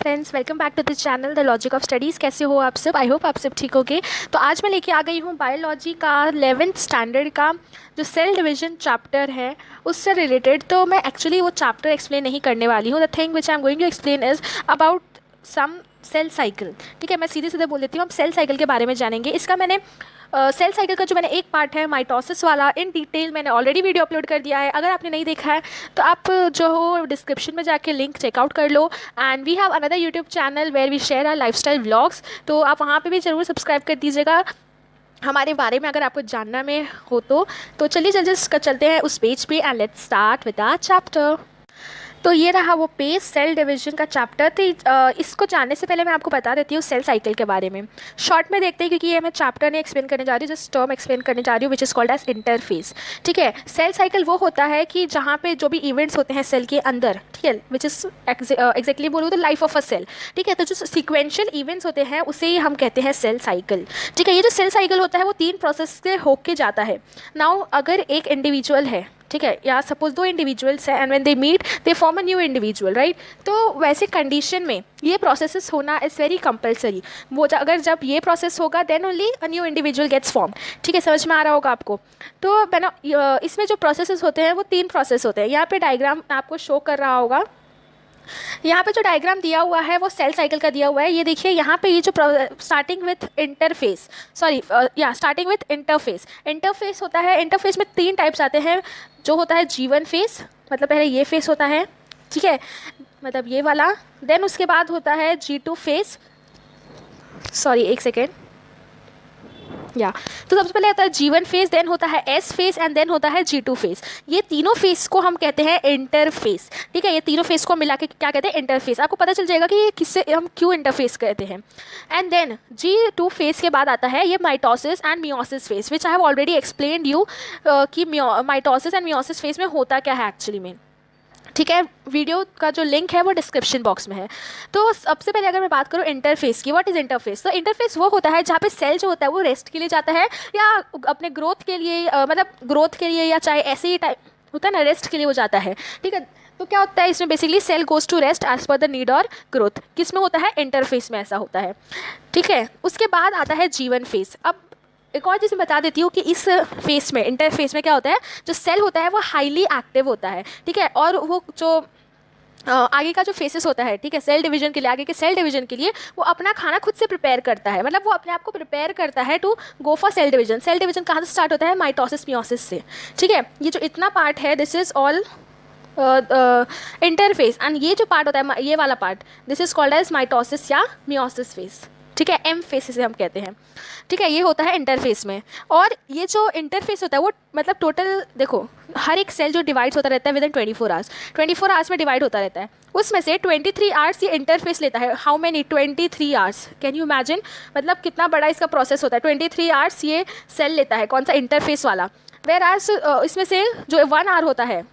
Friends, welcome back to the channel the logic of studies. कैसे हो आप सब? आई होप आप सब ठीक होगे। तो आज मैं लेके आ गई हूँ बायोलॉजी का 11th स्टैंडर्ड का जो सेल डिवीजन चैप्टर है उससे रिलेटेड। तो मैं एक्चुअली वो चैप्टर एक्सप्लेन नहीं करने वाली हूँ। The thing which I am going to explain is about some cell cycle. ठीक है, मैं सीधे सीधे बोल देती हूँ। हम सेल साइकिल के बारे में जानेंगे। इसका मैंने सेल साइकिल का जो मैंने एक पार्ट है माइटोसिस वाला, इन डिटेल मैंने ऑलरेडी वीडियो अपलोड कर दिया है। अगर आपने नहीं देखा है तो आप जो हो डिस्क्रिप्शन में जाके लिंक चेकआउट कर लो। And we have another YouTube channel where we share our lifestyle vlogs, तो आप वहाँ पे भी ज़रूर सब्सक्राइब कर दीजिएगा हमारे बारे में अगर आपको जानना में हो तो चलिए जल्दी चलते हैं उस पेज पे and let's start with our chapter. तो ये रहा वो पेज, सेल डिवीजन का चैप्टर। तो इसको जानने से पहले मैं आपको बता देती हूँ सेल साइकिल के बारे में। शॉर्ट में देखते हैं क्योंकि ये मैं चैप्टर नहीं एक्सप्लेन करने जा रही हूँ, जस्ट टर्म एक्सप्लेन करने जा रही हूँ which is called as interphase. ठीक है, सेल साइकिल वो होता है कि जहाँ पे जो भी इवेंट्स होते हैं सेल के अंदर, ठीक है, विच इज़ एग्जैक्टली बोलूँ तो लाइफ ऑफ अ सेल। ठीक है, तो जो सिक्वेंशियल इवेंट्स होते हैं उसे ही हम कहते हैं सेल साइकिल। ठीक है, ये जो सेल साइकिल होता है वो 3 प्रोसेस से होके जाता है। नाउ अगर एक इंडिविजुअल है, ठीक है, या सपोज 2 इंडिविजुअल्स हैं and when they meet they form a new individual, right. तो वैसे कंडीशन में ये प्रोसेसेस होना इज़ वेरी कंपलसरी। वो अगर जब ये प्रोसेस होगा then only a new individual gets form. ठीक है, समझ में आ रहा होगा आपको। तो मैंने इसमें जो प्रोसेसेस होते हैं वो 3 प्रोसेस होते हैं। यहाँ पे डायग्राम आपको शो कर रहा होगा। यहाँ पे जो डायग्राम दिया हुआ है वो सेल साइकिल का दिया हुआ है। ये देखिए यहाँ पे ये जो starting with interface, starting with interface होता है। इंटरफेस में 3 टाइप्स आते हैं। जो होता है जीवन फेस, मतलब पहले ये फेस होता है, ठीक है, मतलब ये वाला। देन उसके बाद होता है G2 फेस, एक सेकेंड, तो सबसे पहले आता है जीवन फेस, देन होता है एस फेस एंड देन होता है G2 फेस। ये तीनों फेस को हम कहते हैं इंटरफेस। ठीक है, ये तीनों फेस को मिला के क्या कहते हैं? इंटरफेस। आपको पता चल जाएगा कि ये किससे हम क्यों इंटरफेस कहते हैं। एंड देन G2 फेस के बाद आता है ये mitosis and meiosis face, which I have already explained you कि माइटोसिस एंड मियोसिस फेस में होता क्या है एक्चुअली में। ठीक है, वीडियो का जो लिंक है वो डिस्क्रिप्शन बॉक्स में है। तो सबसे पहले अगर मैं बात करूँ इंटरफेस की, व्हाट इज़ इंटरफेस? तो इंटरफेस वो होता है जहाँ पे सेल जो होता है वो रेस्ट के लिए जाता है या अपने ग्रोथ के लिए, मतलब ग्रोथ के लिए, या चाहे ऐसे ही टाइप होता है ना, रेस्ट के लिए वो जाता है। ठीक है, तो क्या होता है इसमें basically cell goes to rest as per the need और ग्रोथ। किस में होता है? इंटरफेस में ऐसा होता है। ठीक है, उसके बाद आता है जीवन फेस। अब एक और चीज़ मैं बता देती हूँ कि इस फेस में, इंटरफेस में क्या होता है, जो सेल होता है वो हाईली एक्टिव होता है। ठीक है, और वो जो आगे का जो फेसेस होता है, ठीक है, सेल डिवीजन के लिए, आगे के सेल डिवीजन के लिए वो अपना खाना खुद से प्रिपेयर करता है। मतलब वो अपने आप को प्रिपेयर करता है to go for cell division. Cell division कहाँ से स्टार्ट होता है? माइटोसिस मियोसिस से। ठीक है, ये जो इतना पार्ट है this is all interphase. And ये जो पार्ट होता है, ये वाला part, this is called as mitosis या मियोसिस फेस। ठीक है, एम फेस से हम कहते हैं। ठीक है, ये होता है इंटरफेस में। और ये जो इंटरफेस होता है वो मतलब टोटल देखो, हर एक सेल जो डिवाइड्स होता रहता है विद इन 24 आवर्स, 24 आवर्स में डिवाइड होता रहता है। उसमें से 23 आवर्स ये इंटरफेस लेता है। How many? 23 hours. Can you imagine? मतलब कितना बड़ा इसका प्रोसेस होता है। 23 आवर्स ये सेल लेता है, कौन सा? इंटरफेस वाला। वेयर आज इसमें से जो 1 आवर होता है,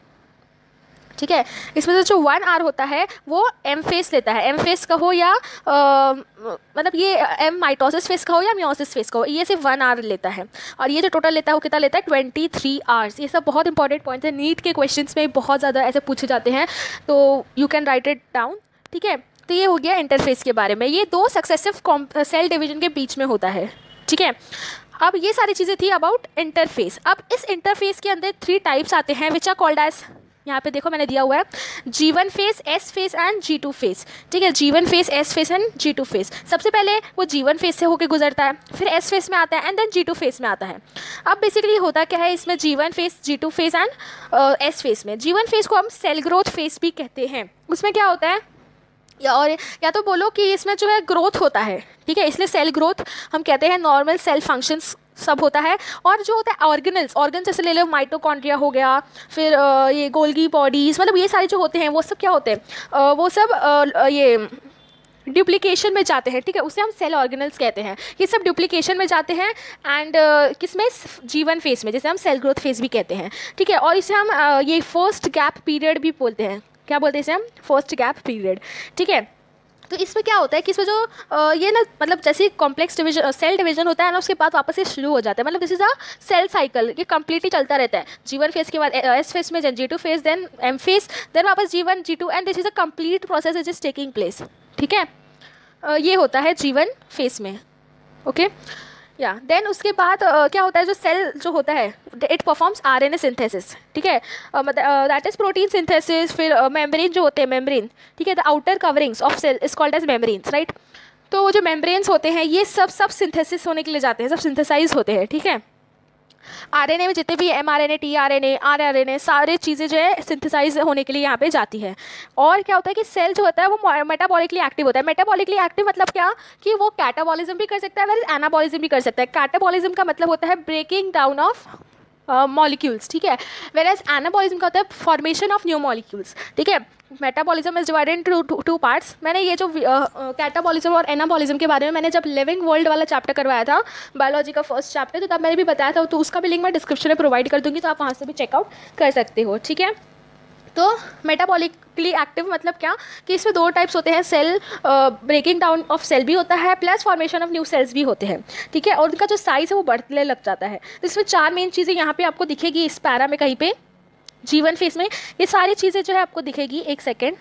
ठीक है, इसमें से जो 1 आवर होता है वो एम फेस लेता है। एम फेस का हो या मतलब ये एम माइटोसिस फेस का हो या मियोसिस फेस का हो, ये सिर्फ 1 आवर लेता है। और ये जो टोटल लेता है वो कितना लेता है? 23 आवर्स। ये सब बहुत इंपॉर्टेंट पॉइंट्स है, नीट के क्वेश्चंस में बहुत ज़्यादा ऐसे पूछे जाते हैं, तो you can write it down. ठीक है, तो ये हो गया इंटरफेस के बारे में। ये 2 सक्सेसिव सेल डिवीजन के बीच में होता है। ठीक है, अब ये सारी चीज़ें थी अबाउट इंटरफेस। अब इस इंटरफेस के अंदर 3 टाइप्स आते हैं विच आर कॉल्ड एज, यहाँ पे देखो मैंने दिया हुआ है, जीवन face, S phase and G2 face. ठीक है, जीवन face, S phase and G2 face. सबसे पहले वो जीवन फेस से होके गुजरता है, फिर एस फेस में आता है एंड देन G2 फेस में आता है। अब बेसिकली होता क्या है इसमें? जीवन face, G2 phase and S phase में। जीवन फेस को हम सेल ग्रोथ फेस भी कहते हैं। उसमें क्या होता है, या तो बोलो कि इसमें जो है ग्रोथ होता है। ठीक है, इसलिए सेल ग्रोथ हम कहते हैं। नॉर्मल सेल फंक्शंस सब होता है। और जो होता है ऑर्गन्स जैसे ले लो, माइटोकॉन्ड्रिया हो गया, फिर ये गोल्गी बॉडीज़, मतलब ये सारे जो होते हैं वो सब क्या होते हैं, वो सब ये डुप्लीकेशन में जाते हैं। ठीक है, उसे हम सेल ऑर्गेनल्स कहते हैं। ये सब डुप्लीकेशन में जाते हैं एंड किसमें? जीवन फेस में, जैसे हम सेल ग्रोथ फेस भी कहते हैं। ठीक है, और इसे हम ये फर्स्ट गैप पीरियड भी बोलते हैं। क्या बोलते हैं इसे हम? First gap period. ठीक है, तो इसमें क्या होता है कि इसमें जो ये ना, मतलब जैसे कॉम्प्लेक्स डिवीजन, सेल डिवीजन होता है ना, उसके बाद वापस से शुरू हो जाता है। मतलब this is a cell cycle, ये कंप्लीटली चलता रहता है। जीवन फेस के बाद एस फेस में G2 phase, then M phase, then वापस G1 G2 and this is a complete process is taking place. ठीक है, ये होता है G1 फेस में। ओके, या देन उसके बाद क्या होता है, जो सेल जो होता है इट परफॉर्म्स RNA सिंथेसिस, ठीक है, दैट इज प्रोटीन सिंथेसिस। फिर मेम्ब्रेन जो होते हैं, मेम्ब्रेन, ठीक है, the outer coverings of cell is called as membranes, right. तो वो जो मेम्ब्रेन्स होते हैं ये सब सिंथेसिस होने के लिए जाते हैं, सब सिंथेसाइज होते हैं, ठीक है। RNA में जितने भी mRNA, tRNA, rRNA सारे चीज़ें जो है सिंथेसाइज होने के लिए यहाँ पे जाती है। और क्या होता है कि सेल जो होता है वो मेटाबॉलिकली एक्टिव होता है। मेटाबॉलिकली एक्टिव मतलब क्या, कि वो कैटाबॉलिज्म भी कर सकता है, वेल एनाबॉलिज्म भी कर सकता है। कैटाबॉलिज्म का मतलब होता है ब्रेकिंग डाउन ऑफ मॉलिक्यूल्स, ठीक है, वेर एज एनाबॉलिज्म का होता है फॉर्मेशन ऑफ न्यू मॉलिक्यूल्स, ठीक है। Metabolism is divided into two parts. मैंने ये जो कैटाबॉलिज्म और एनाबॉलिज्म के बारे में मैंने जब लिविंग वर्ल्ड वाला चैप्टर करवाया था, बायोलॉजी का फर्स्ट चैप्टर, तो तब मैंने भी बताया था, तो उसका भी लिंक मैं डिस्क्रिप्शन में प्रोवाइड कर दूंगी, तो आप वहाँ से भी चेकआउट कर सकते हो, ठीक है। तो मेटाबॉलिकली एक्टिव मतलब क्या, कि इसमें दो टाइप्स होते हैं, cell breaking down of cell भी होता है, plus formation of new cells भी होते हैं, ठीक है, और उनका जो साइज है वो बढ़ने लग जाता है। तो इसमें चार मेन चीज़ें यहाँ पे आपको दिखेगी इस पैरा में, कहीं पे G1 फेस में ये सारी चीज़ें जो है आपको दिखेगी। एक सेकेंड,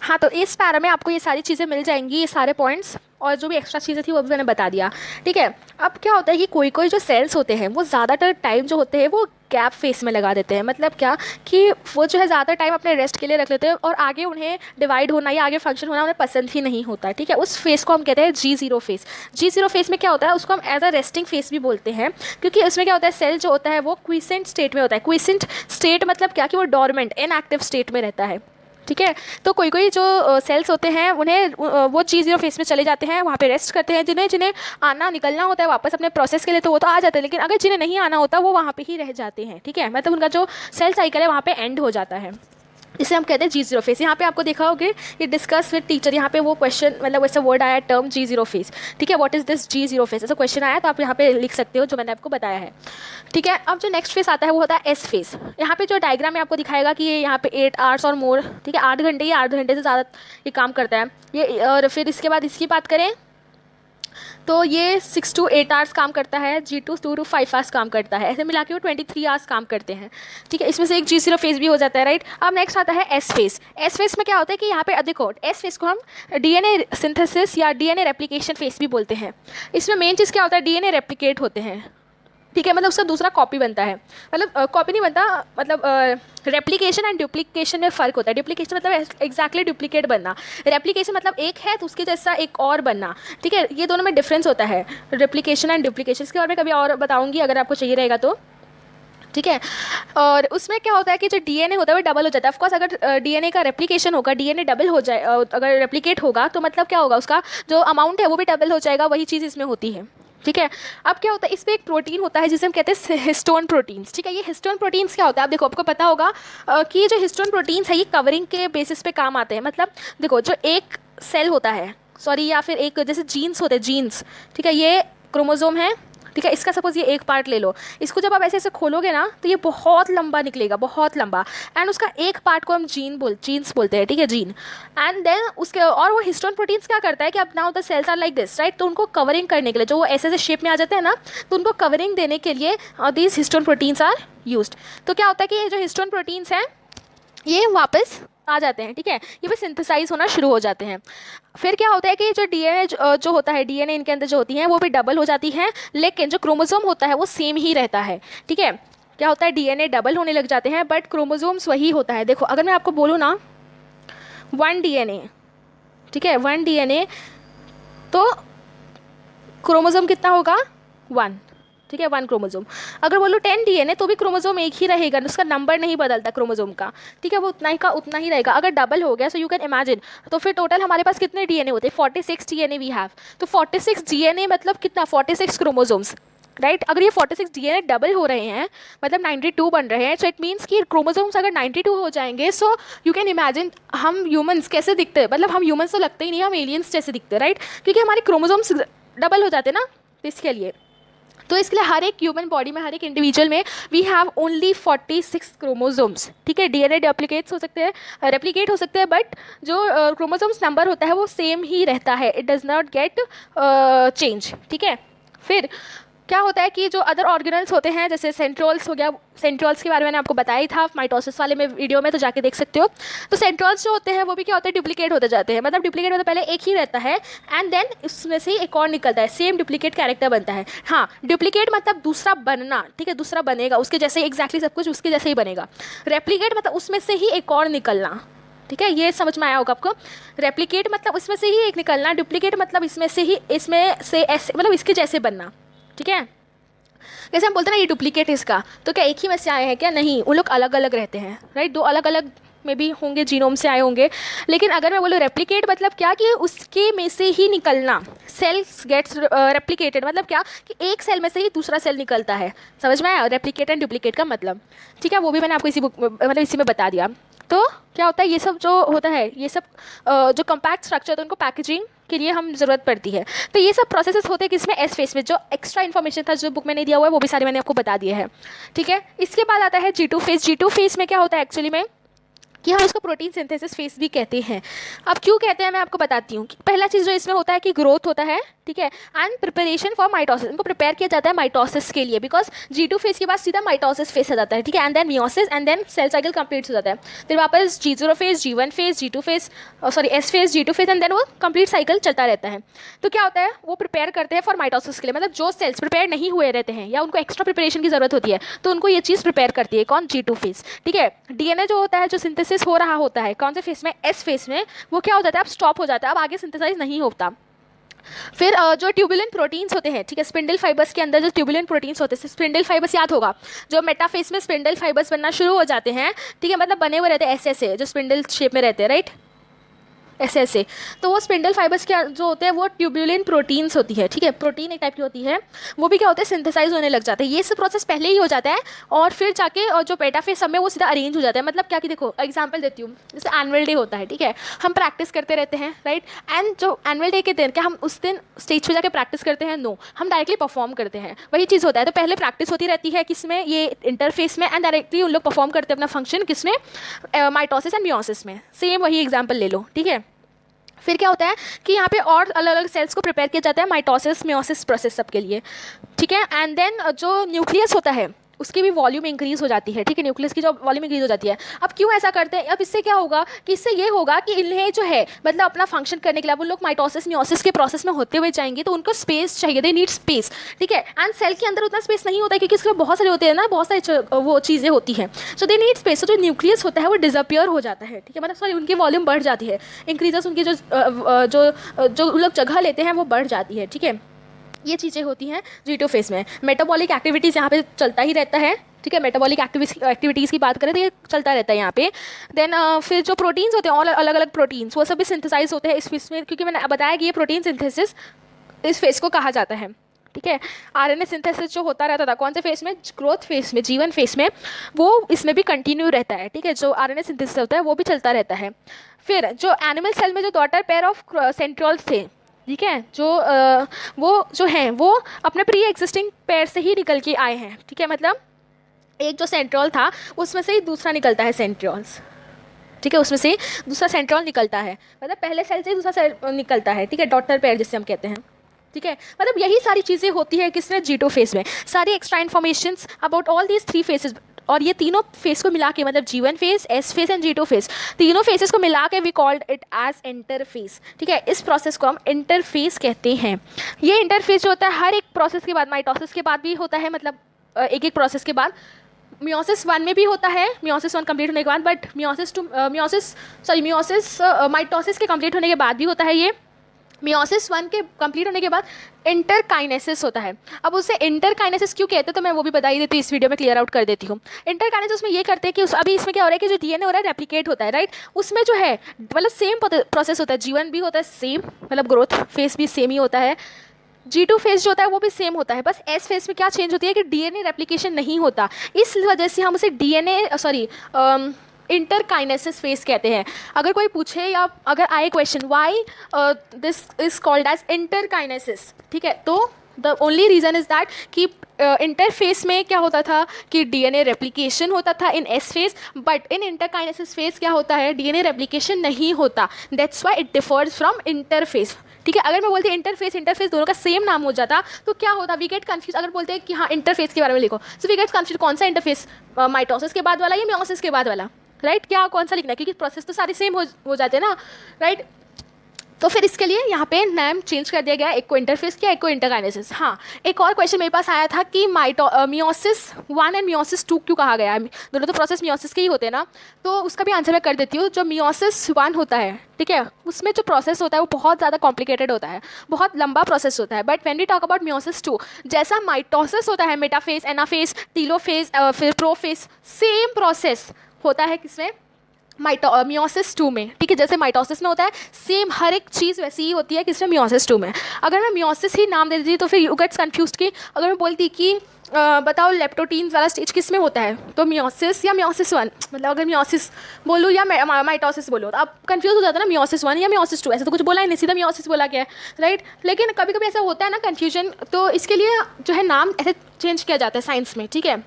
हाँ, तो इस पैरा में आपको ये सारी चीज़ें मिल जाएंगी, ये सारे पॉइंट्स, और जो भी एक्स्ट्रा चीज़ें थी वो भी मैंने बता दिया, ठीक है। अब क्या होता है कि कोई कोई जो सेल्स होते हैं वो ज़्यादातर टाइम जो होते हैं वो गैप फेस में लगा देते हैं। मतलब क्या, कि वो जो है ज़्यादा टाइम अपने रेस्ट के लिए रख लेते हैं, और आगे उन्हें डिवाइड होना या आगे फंक्शन होना उन्हें पसंद ही नहीं होता, ठीक है। उस फेस को हम कहते हैं G0 फेस। G0 फेस में क्या होता है, उसको हम एज अ रेस्टिंग फेस भी बोलते हैं, क्योंकि उसमें क्या होता है, सेल जो होता है वो क्विसेंट स्टेट में होता है। क्विसेंट स्टेट मतलब क्या, कि वो डोरमेंट इनएक्टिव स्टेट में रहता है, ठीक है। तो कोई कोई जो सेल्स होते हैं उन्हें वो G0 फेस में चले जाते हैं, वहाँ पे रेस्ट करते हैं। जिन्हें आना निकलना होता है वापस अपने प्रोसेस के लिए, तो वो तो आ जाते हैं, लेकिन अगर जिन्हें नहीं आना होता वो वहाँ पे ही रह जाते हैं, ठीक है। मतलब उनका जो सेल साइकिल है वहाँ पे एंड हो जाता है, इसे हम कहते हैं G0 फेस। यहाँ पे आपको देखा होगा ये डिस्कस विद टीचर, यहाँ पे वो क्वेश्चन मतलब वैसा वर्ड आया टर्म G0 फेस, ठीक है, what is this G0 face, ऐसा क्वेश्चन आया, तो आप यहाँ पे लिख सकते हो जो मैंने आपको बताया है, ठीक है। अब जो नेक्स्ट फेस आता है वो होता है S फेस। यहाँ पे जो डायग्राम में आपको दिखाएगा कि ये यहाँ पे 8 आवर्स और मोर, ठीक है, 8 घंटे या 8 घंटे से ज़्यादा ये काम करता है ये। और फिर इसके बाद इसकी बात करें तो ये 6 to 8 आवर्स काम करता है, G2 2 to 5 आवर्स काम करता है, ऐसे मिला के वो 23 आवर्स काम करते हैं, ठीक है। इसमें से एक G0 फेस भी हो जाता है, राइट। अब नेक्स्ट आता है S फेस। S फेस में क्या होता है कि यहाँ पे देखो, S फेस को हम DNA सिंथेसिस या DNA रेप्लिकेशन फेस भी बोलते हैं। इसमें मेन चीज़ क्या होता है, DNA रेप्लिकेट होते हैं, ठीक है, मतलब उसका दूसरा कॉपी बनता है, मतलब कॉपी नहीं बनता, मतलब रेप्लिकेशन एंड डुप्लीकेशन में फ़र्क होता है। डुप्लीकेशन मतलब एग्जैक्टली डुप्लीकेट बनना, रेप्लिकेशन मतलब एक है तो उसके जैसा एक और बनना, ठीक है। ये दोनों में डिफरेंस होता है, रेप्लिकेशन एंड डुप्लीकेशन। इसके बारे में कभी और बताऊंगी अगर आपको चाहिए रहेगा तो, ठीक है। और उसमें क्या होता है कि जो DNA होता है वो डबल हो जाता है। ऑफकोर्स अगर DNA का रेप्लिकेशन होगा, DNA डबल हो जाए, अगर रेप्लिकेट होगा तो मतलब क्या होगा, उसका जो अमाउंट है वो भी डबल हो जाएगा, वही चीज़ इसमें होती है, ठीक है। अब क्या होता है, इसमें एक प्रोटीन होता है जिसे हम कहते हैं हिस्टोन प्रोटीन्स, ठीक है। ये हिस्टोन प्रोटीन्स क्या होता है, आप देखो, आपको पता होगा कि जो हिस्टोन प्रोटीन्स है ये कवरिंग के बेसिस पे काम आते हैं। मतलब देखो, जो एक सेल होता है, सॉरी, या फिर एक जैसे जीन्स होते हैं, जीन्स, ठीक है, ये क्रोमोजोम है, ठीक है। इसका सपोज ये एक पार्ट ले लो, इसको जब आप ऐसे ऐसे खोलोगे ना तो ये बहुत लंबा निकलेगा, बहुत लंबा, एंड उसका एक पार्ट को हम जीन्स बोलते हैं, ठीक है, जीन। एंड देन उसके, और वो हिस्टोन प्रोटीन्स क्या करता है कि अब now the cells are like this, right. तो उनको कवरिंग करने के लिए, जो वो ऐसे ऐसे शेप में आ जाते हैं ना, तो उनको कवरिंग देने के लिए these histone proteins are used. तो क्या होता है कि ये जो हिस्टोन प्रोटीन्स हैं ये वापस आ जाते हैं, ठीक है, ये भी सिंथेसाइज होना शुरू हो जाते हैं। फिर क्या होता है कि जो DNA जो होता है, DNA इनके अंदर जो होती है वो भी डबल हो जाती है, लेकिन जो क्रोमोसोम होता है वो सेम ही रहता है, ठीक है। क्या होता है, DNA डबल होने लग जाते हैं बट क्रोमोसोम्स वही होता है। देखो, अगर मैं आपको बोलूँ ना 1 DNA, ठीक है, 1 DNA, तो क्रोमोसोम कितना होगा, 1, ठीक है, 1 क्रोमोसोम। अगर बोलो 10 DNA तो भी क्रोमोसोम एक ही रहेगा, उसका नंबर नहीं बदलता क्रोमोसोम का, ठीक है, वो उतना ही का उतना ही रहेगा। अगर डबल हो गया, सो यू कैन इमेजिन, तो फिर टोटल हमारे पास कितने DNA होते हैं, 46 DNA वी हैव। तो 46 DNA मतलब कितना, 46 क्रोमोसोम्स, राइट। अगर ये 46 DNA डबल हो रहे हैं मतलब 92 बन रहे हैं, सो इट मीन्स कि क्रोमोसोम्स अगर 92 हो जाएंगे, सो यू कैन इमेजिन हम ह्यूमंस कैसे दिखते हैं। मतलब हम ह्यूमंस तो लगते ही नहीं, हम एलियंस जैसे दिखते हैं, राइट, क्योंकि हमारे क्रोमोसोम्स डबल हो जाते हैं ना, तो इसके लिए। तो इसके लिए हर एक ह्यूमन बॉडी में, हर एक इंडिविजुअल में वी हैव ओनली 46 क्रोमोसोम्स, ठीक है। DNA रेप्लिकेट हो सकते हैं बट जो क्रोमोसोम्स नंबर होता है वो सेम ही रहता है, it does not get change, ठीक है। फिर क्या होता है कि जो अदर ऑर्गेनल्स होते हैं जैसे सेंट्रोल्स हो गया, सेंट्रोल्स के बारे में मैंने आपको बताया ही था माइटोसिस वाले में वीडियो में, तो जाके देख सकते हो। तो सेंट्रोल्स जो होते हैं वो भी क्या होते हैं, डुप्लीकेट होते जाते हैं। मतलब डुप्लीकेट मतलब पहले एक ही रहता है एंड देन उसमें से एक और निकलता है, सेम डुप्लीकेट कैरेक्टर बनता है। हाँ, डुप्लीकेट मतलब दूसरा बनना, ठीक है, दूसरा बनेगा उसके जैसे, एग्जैक्टली सब कुछ उसके जैसे ही बनेगा। रेप्लीकेट मतलब उसमें से ही एक और निकलना, ठीक है, ये समझ में आया होगा आपको। रेप्लिकेट मतलब इसमें से ही एक निकलना, डुप्लीकेट मतलब इसमें से ही, इसमें से ऐसे मतलब इसके जैसे बनना, ठीक है। जैसे हम बोलते हैं ना ये डुप्लीकेट इसका, तो क्या एक ही में से आए हैं क्या? नहीं, वो लोग अलग अलग रहते हैं, राइट, दो अलग अलग में भी होंगे, जीनोम से आए होंगे। लेकिन अगर मैं बोलूँ रेप्लिकेट मतलब क्या, कि उसके में से ही निकलना, सेल्स गेट्स रेप्लिकेटेड मतलब क्या, कि एक सेल में से ही दूसरा सेल निकलता है। समझ में आया रेप्लिकेट एंड डुप्लीकेट का मतलब, ठीक है। वो भी मैंने आपको इसी बुक मतलब इसी में बता दिया। तो क्या होता है, ये सब जो होता है, ये सब जो कम्पैक्ट स्ट्रक्चर होता है उनको पैकेजिंग के लिए हम ज़रूरत पड़ती है। तो ये सब प्रोसेसेस होते हैं किसमें, एस फेस में। जो एक्स्ट्रा इन्फॉर्मेशन था जो बुक में नहीं दिया हुआ है वो भी सारे मैंने आपको बता दिए हैं, ठीक है। इसके बाद आता है G2 फेस। G2 फेस में क्या होता है एक्चुअली में, कि हम उसको प्रोटीन सिंथेसिस फेस भी कहते हैं। अब क्यों कहते हैं मैं आपको बताती हूँ। पहला चीज़ जो इसमें होता है कि ग्रोथ होता है, ठीक है, एंड प्रिपरेशन फॉर माइटोसिस, इनको प्रिपेयर किया जाता है माइटोसिस के लिए, बिकॉज G2 फेस के बाद सीधा माइटोसिस फेस आ जाता है, ठीक है, and then meiosis and then cell cycle complete हो जाता है। फिर वापस G0 phase, G1 phase, G2 phase, sorry S phase, G2 phase, and then वो कंप्लीट साइकिल चलता रहता है। तो क्या होता है, वो प्रिपेयर करते हैं फॉर माइटोसिस के लिए, मतलब जो सेल्स प्रिपेयर नहीं हुए रहते हैं या उनको एक्स्ट्रा प्रिपरेशन की जरूरत होती है, तो उनको ये चीज़ प्रिपेयर करती है। कौन? G2 फेस, ठीक है। DNA जो होता है, जो सिंथेसिस हो रहा होता है कौन से फेस में, S फेस में, वो क्या हो जाता है, अब स्टॉप हो जाता है, अब आगे सिंथेसाइज नहीं होता। फिर जो ट्यूबुलेंट प्रोटीन्स होते हैं, ठीक है, स्पिंडल फाइबर्स के अंदर जो ट्यूबुलेंट प्रोटीन्स होते हैं, स्पिंडल फाइबर्स याद होगा, जो मेटाफेस में स्पिंडल फाइबर्स बनना शुरू हो जाते हैं, ठीक है, मतलब बने हुए रहते हैं ऐसे जो स्पिंडल शेप में रहते हैं, राइट, ऐसे। तो वो स्पिंडल फाइबर्स के जो होते हैं वो ट्यूबुलेंट प्रोटीन्स होती है, ठीक है, प्रोटीन एक टाइप की होती है, वो भी क्या होते हैं, सिंथेसाइज होने लग जाते हैं। ये सब प्रोसेस पहले ही हो जाता है और फिर जाके और जो पेटाफेस सब में वो सीधा अरेंज हो जाता है। मतलब क्या, कि देखो एग्जांपल देती हूँ, जैसे एनुअल डे होता है, ठीक है, हम प्रैक्टिस करते रहते हैं, राइट, एंड जो एनुअल डे के दिन क्या हम उस दिन स्टेज पे जाके प्रैक्टिस करते हैं? नो, हम डायरेक्टली परफॉर्म करते हैं, वही चीज़ होता है। तो पहले प्रैक्टिस होती रहती है किसमें, ये इंटरफेस में, एंड डायरेक्टली उन लोग परफॉर्म करते हैं अपना फंक्शन किसमें, माइटोसिस एंड मियोसिस में। सेम वही एग्जाम्पल ले लो, ठीक है। फिर क्या होता है कि यहाँ पे और अलग अलग सेल्स को प्रिपेयर किया जाता है माइटोसिस मियोसिस प्रोसेस सब के लिए, ठीक है। एंड देन जो न्यूक्लियस होता है उसकी भी वॉल्यूम इंक्रीज हो जाती है, ठीक है, न्यूक्लियस की जो वॉल्यूम इंक्रीज हो जाती है। अब क्यों ऐसा करते हैं, अब इससे क्या होगा कि इससे ये होगा कि इन्हें जो है मतलब अपना फंक्शन करने के लिए, अब उन लोग माइटोसिस मियोसिस के प्रोसेस में होते हुए जाएंगे तो उनको स्पेस चाहिए, दे नीड स्पेस, ठीक है। एंड सेल के अंदर उतना स्पेस नहीं होता है क्योंकि इसके बहुत सारे होते हैं ना, बहुत सारी वो चीज़ें होती हैं, सो दे नीड स्पेस। तो जो न्यूक्लियस होता है वो डिसअपियर हो जाता है, ठीक है, मतलब सॉरी उनकी वॉल्यूम बढ़ जाती है, इंक्रीजेस उनकी जो लोग जगह लेते हैं वो बढ़ जाती है, ठीक है। ये चीज़ें होती हैं G2 फेस में। मेटाबॉलिक एक्टिविटीज़ यहाँ पे चलता ही रहता है, ठीक है, मेटाबॉलिक एक्टिविटीज़ की बात करें तो ये चलता रहता है यहाँ पे। देन फिर जो प्रोटीन्स होते हैं और अलग अलग प्रोटीन्स वो सब भी सिंथेसाइज होते हैं इस फेस में, क्योंकि मैंने बताया कि ये प्रोटीन सिंथेसिस इस फेस को कहा जाता है, ठीक है। RNA सिंथेसिस जो होता रहता था कौन से फेस में, ग्रोथ फेस में, G1 फेस में, वो इसमें भी कंटिन्यू रहता है, ठीक है, जो RNA सिंथेसिस होता है वो भी चलता रहता है। फिर जो एनिमल सेल में जो डॉटर पेयर ऑफ सेंट्रियोल्स थे, ठीक है, वो जो हैं वो अपने प्री एग्जिस्टिंग पेयर से ही निकल के आए हैं, ठीक है, मतलब एक जो सेंट्रियोल था उसमें से ही दूसरा निकलता है सेंट्रियोल्स, ठीक है, उसमें से दूसरा सेंट्रियोल निकलता है, मतलब पहले सेल से ही दूसरा सेल निकलता है, ठीक है, डॉटर पेयर जिसे हम कहते हैं, ठीक है। मतलब यही सारी चीज़ें होती है किसमें, G2 फेस में। सारी extra informations about all these 3 phases, और ये तीनों फेस को मिला के मतलब G1 phase, S phase and G2 phase, तीनों फेसेस को मिला के we called it as interphase, ठीक है। इस प्रोसेस को हम इंटरफेस कहते हैं। ये इंटरफेस जो होता है हर एक प्रोसेस के बाद, माइटोसिस के बाद भी होता है, मतलब एक एक प्रोसेस के बाद, मियोसिस 1 में भी होता है, मियोसिस 1 कंप्लीट होने के बाद, बट माइटोसिस के कंप्लीट होने के बाद भी होता है ये। मियोसिस 1 के कंप्लीट होने के बाद इंटरकाइनेसिस होता है। अब उसे इंटरकाइनेसिस क्यों कहते हैं तो मैं वो भी बता ही देती हूँ, इस वीडियो में क्लियर आउट कर देती हूँ। इंटरकाइनेसिस में ये करते हैं कि अभी इसमें क्या हो रहा है कि जो DNA हो रहा है रेप्लिकेट होता है, राइट, उसमें जो है मतलब सेम प्रोसेस होता है, G1 भी होता है सेम, मतलब ग्रोथ फेस भी सेम ही होता है, G2 फेस जो होता है वो भी सेम होता है, बस S फेस में क्या चेंज होती है कि DNA रेप्लिकेशन नहीं होता, इस वजह से हम उसे इंटरकाइनेसिस फेस कहते हैं। अगर कोई पूछे या अगर आए question why this is called as interkinesis, ठीक है, तो the only reason is that कि इंटरफेस में क्या होता था कि डीएनए रेप्लिकेशन होता था in S phase, but in interkinesis phase क्या होता है, डीएनए रेप्लिकेशन नहीं होता. That's why it differs from interphase. ठीक है, अगर मैं बोलती इंटरफेस दोनों का सेम नाम हो जाता तो क्या होता, वी गेट कन्फ्यूज. अगर बोलते हैं कि हाँ इंटरफेस के बारे में लिखो, सो वी गेट कन्फ्यूज कौन सा इंटरफेस, माइटोसिस के बाद वाला या मियोसिस के बाद वाला, राइट? क्या कौन सा लिखना है, क्योंकि प्रोसेस तो सारे सेम हो जाते हैं ना, राइट? तो फिर इसके लिए यहाँ पे नाम चेंज कर दिया गया, एक को इंटरफेस किया, एक को इंटरकाइनेसिस. हाँ, एक और क्वेश्चन मेरे पास आया था कि मियोसिस 1 एंड मियोसिस 2 क्यों कहा गया है, दोनों तो प्रोसेस मियोसिस के ही होते हैं ना. तो उसका भी आंसर मैं कर देती हूँ. जो मियोसिस 1 होता है, ठीक है, उसमें जो प्रोसेस होता है वो बहुत ज़्यादा कॉम्प्लिकेटेड होता है, बहुत लंबा प्रोसेस होता है. But when we talk about meiosis 2, जैसा माइटोसिस होता है, मेटाफेज, एनाफेज, टीलोफेज, फिर प्रोफेज, सेम प्रोसेस होता है किसमें, मियोसिस 2 में. ठीक है, जैसे माइटोसिस में होता है सेम हर एक चीज़ वैसी ही होती है किसमें, मियोसिस 2 में. अगर मैं मियोसिस ही नाम दे देती तो फिर यू गेट्स कन्फ्यूज कि अगर मैं बोलती कि बताओ लेप्टोटीन वाला स्टेज किस में होता है, तो मियोसिस या मियोसिस 1, मतलब अगर मियोसिस बोलूँ या माइटोसिस बोलूँ तो आप कंफ्यूज हो जाता है ना, मियोसिस 1 या मियोसिस 2. ऐसे तो कुछ बोला ही नहीं, सीधा मियोसिस बोला गया है, राइट? लेकिन कभी कभी ऐसा होता है ना कन्फ्यूजन, तो इसके लिए जो है नाम ऐसे चेंज किया जाता है साइंस में. ठीक है,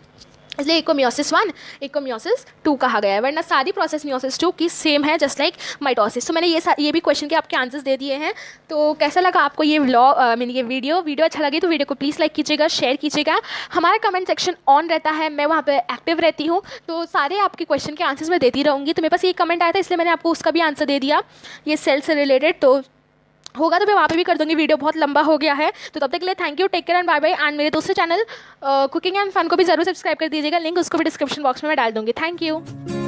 इसलिए एक को मियोसिस 1, एक को मियोसिस 2 कहा गया है, वरना सारी प्रोसेस मियोसिस 2 की सेम है, जस्ट लाइक माइटोसिस. तो मैंने ये भी क्वेश्चन के आपके आंसर्स दे दिए हैं. तो कैसा लगा आपको ये व्लॉग, ये वीडियो अच्छा लगे तो वीडियो को प्लीज़ लाइक कीजिएगा, शेयर कीजिएगा. हमारा कमेंट सेक्शन ऑन रहता है, मैं वहाँ पर एक्टिव रहती हूँ, तो सारे आपके क्वेश्चन के आंसर्स मैं देती रहूँगी. तो मेरे पास ये कमेंट आया था इसलिए मैंने आपको उसका भी आंसर दे दिया, ये सेल से रिलेटेड. तो होगा तो मैं वहाँ पे भी कर दूँगी. वीडियो बहुत लंबा हो गया है, तो तब तक के लिए thank you, take care and bye bye. And मेरे दूसरे चैनल कुकिंग एंड फन को भी ज़रूर सब्सक्राइब कर दीजिएगा, लिंक उसको भी डिस्क्रिप्शन बॉक्स में मैं डाल दूँगी. Thank you.